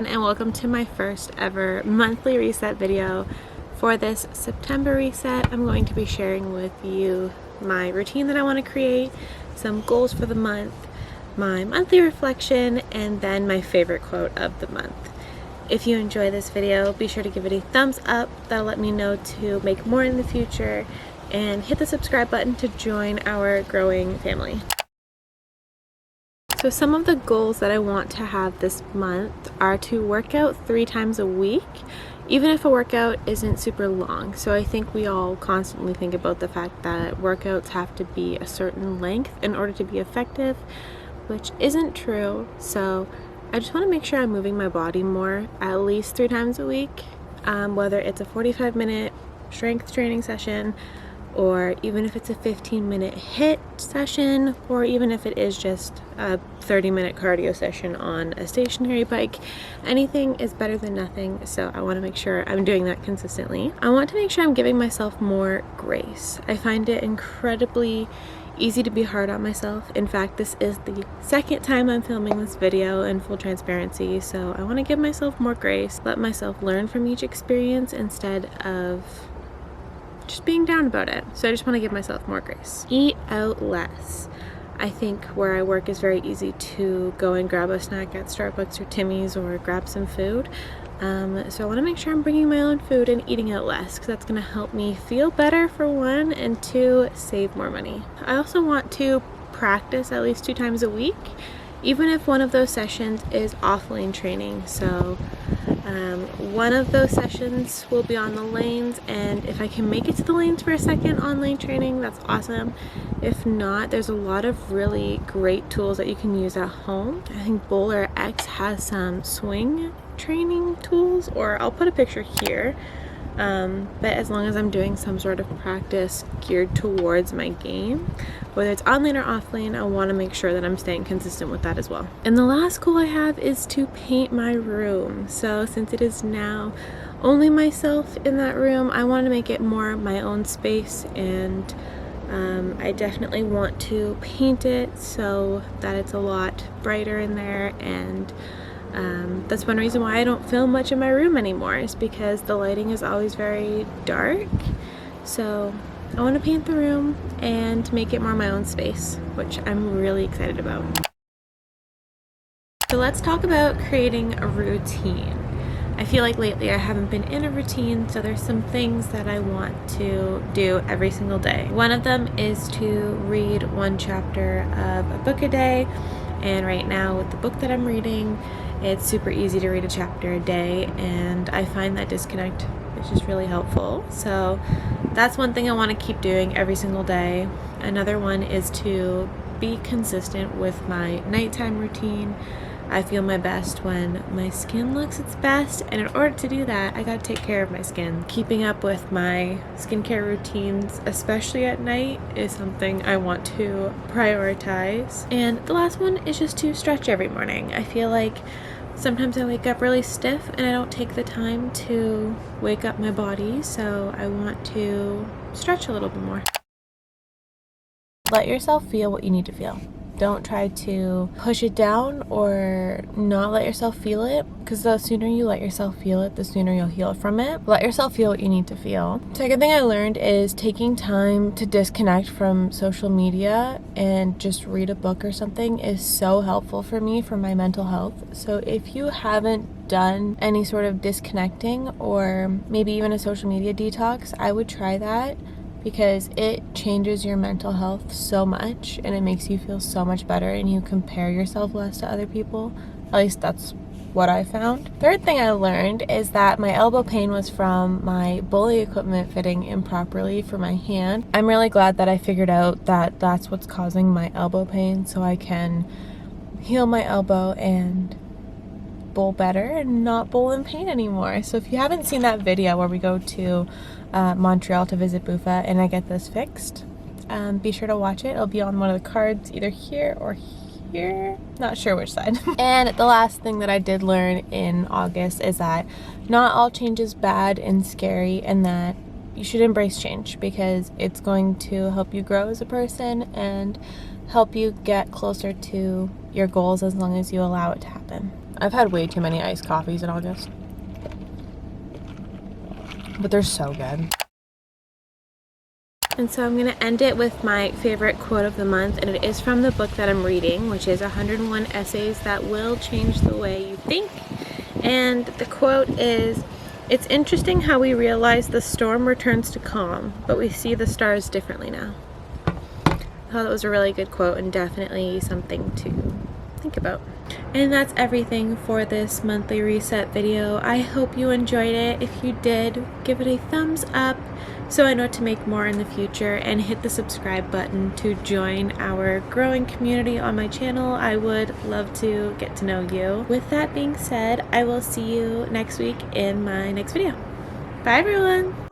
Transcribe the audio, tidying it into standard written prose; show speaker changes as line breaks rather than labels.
everyone, and welcome to my first ever monthly reset video. For this September reset, I'm going to be sharing with you my routine that I want to create, some goals for the month, my monthly reflection, and then my favorite quote of the month. If you enjoy this video, be sure to give it a thumbs up. That'll let me know to make more in the future, and hit the subscribe button to join our growing family. So some of the goals that I want to have this month are to work out 3 times a week, even if a workout isn't super long. So I think we all constantly think about the fact that workouts have to be a certain length in order to be effective, which isn't true. So I just want to make sure I'm moving my body more, at least 3 times a week, whether it's a 45-minute strength training session, or even if it's a 15-minute HIIT session, or even if it is just a 30-minute cardio session on a stationary bike. Anything is better than nothing, so I want to make sure I'm doing that consistently. I want to make sure I'm giving myself more grace. I find it incredibly easy to be hard on myself. In fact, this is the second time I'm filming this video in full transparency, so I want to give myself more grace, let myself learn from each experience instead of just being down about it. So I just want to give myself more grace. Eat out less. I think where I work is very easy to go and grab a snack at Starbucks or Timmy's or grab some food. So I want to make sure I'm bringing my own food and eating out less, because that's going to help me feel better for one, and 2, save more money. I also want to practice at least 2 times a week, even if one of those sessions is off-lane training. So one of those sessions will be on the lanes, and if I can make it to the lanes for a second on lane training, that's awesome. If not, there's a lot of really great tools that you can use at home. I think Bowler X has some swing training tools, or I'll put a picture here. But as long as I'm doing some sort of practice geared towards my game, whether it's on lane or off lane, I want to make sure that I'm staying consistent with that as well. And the last goal I have is to paint my room. So since it is now only myself in that room, I want to make it more my own space, and I definitely want to paint it so that it's a lot brighter in there. And that's one reason why I don't film much in my room anymore, is because the lighting is always very dark. So I want to paint the room and make it more my own space, which I'm really excited about. So let's talk about creating a routine. I feel like lately I haven't been in a routine, so there's some things that I want to do every single day. One of them is to read 1 chapter of a book a day, and right now with the book that I'm reading, it's super easy to read a chapter a day, and I find that disconnect is just really helpful. So that's one thing I want to keep doing every single day. Another one is to be consistent with my nighttime routine. I feel my best when my skin looks its best, and in order to do that, I gotta take care of my skin. Keeping up with my skincare routines, especially at night, is something I want to prioritize. And the last one is just to stretch every morning. I feel like sometimes I wake up really stiff and I don't take the time to wake up my body, so I want to stretch a little bit more. Let yourself feel what you need to feel. Don't try to push it down or not let yourself feel it, because the sooner you let yourself feel it, the sooner you'll heal from it. Let yourself feel what you need to feel. Second thing I learned is taking time to disconnect from social media and just read a book or something is so helpful for me for my mental health. So if you haven't done any sort of disconnecting, or maybe even a social media detox, I would try that, because it changes your mental health so much, and it makes you feel so much better, and you compare yourself less to other people. At least that's what I found. Third thing I learned is that my elbow pain was from my bowling equipment fitting improperly for my hand. I'm really glad that I figured out that that's what's causing my elbow pain, so I can heal my elbow and bowl better and not bowl in pain anymore. So if you haven't seen that video where we go to Montreal to visit Bufa and I get this fixed, be sure to watch it. It'll be on one of the cards, either here or here, not sure which side. And the last thing that I did learn in August is that not all change is bad and scary, and that you should embrace change, because it's going to help you grow as a person and help you get closer to your goals as long as you allow it to happen. I've had way too many iced coffees in August. But they're so good. And so I'm going to end it with my favorite quote of the month, and it is from the book that I'm reading, which is 101 Essays That Will Change the Way You Think. And the quote is, "It's interesting how we realize the storm returns to calm, but we see the stars differently now." I thought that was a really good quote and definitely something to think about. And that's everything for this monthly reset video. I hope you enjoyed it. If you did, give it a thumbs up so I know to make more in the future, and hit the subscribe button to join our growing community on my channel. I would love to get to know you. With that being said, I will see you next week in my next video. Bye everyone!